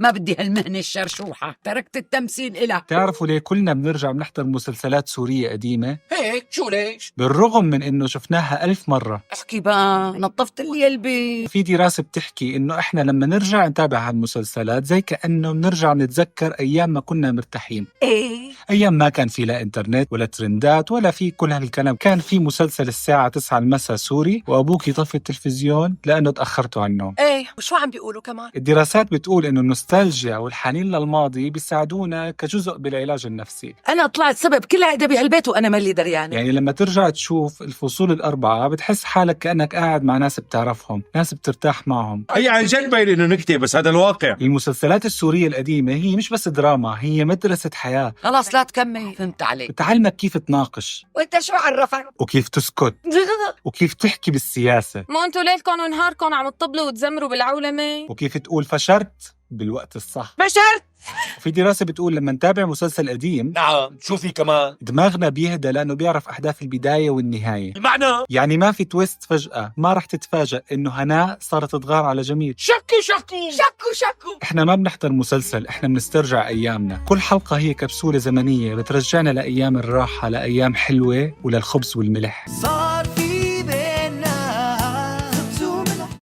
ما بدي هالمهنة الشرشوحة، تركت التمثيل إلها. تعرفوا ليه كلنا بنرجع بنحضر مسلسلات سورية قديمة؟ هيك شو ليش؟ بالرغم من إنه شفناها 1000 مرة. احكي بقى، نظفت لي قلبي. في دراسة بتحكي إنه إحنا لما نرجع نتابع هالمسلسلات زي كأنه بنرجع نتذكر أيام ما كنا مرتاحين. ايه، أيام ما كان في لا إنترنت ولا ترندات ولا في كل هالكلام. كان في مسلسل الساعة 9 المساء سوري وأبوك يطفي التلفزيون لأنه تأخرتوا عن النوم. ايه، وشو عم بيقولوا كمان؟ الدراسات بتقول إنه النوستالجيا والحنين للماضي بيساعدونا كجزء بالعلاج النفسي. أنا طلعت سبب كل عقدة بهالبيت وأنا مالي دريانة. يعني لما ترجع تشوف الفصول الأربعة بتحس حالك كأنك قاعد مع ناس بتعرفهم، ناس بترتاح معهم. هي عن جد باين انه نكتة، بس هذا الواقع. المسلسلات السورية القديمة هي مش بس دراما، هي مدرسة حياة. خلاص لا تكمل، فهمت عليك. بتعلمك كيف تناقش وانت شو عرفك؟ وكيف تسكت وكيف تحكي بالسياسة مو انتوا ليلكم ونهاركم عم تطبلوا وتزمروا بالعولمة؟ وكيف تقول فشرت بالوقت الصح. بشرت. وفي دراسة بتقول لما نتابع مسلسل قديم نعم، شو في كمان؟ دماغنا بيهدى لأنه بيعرف أحداث البداية والنهاية. المعنى يعني ما في تويست فجأة، ما رح تتفاجأ إنه هناء صارت تغار على جميل. شكو. إحنا ما بنحضر مسلسل، إحنا بنسترجع أيامنا. كل حلقة هي كبسولة زمنية بترجعنا لأيام الراحة، لأيام حلوة وللخبز والملح.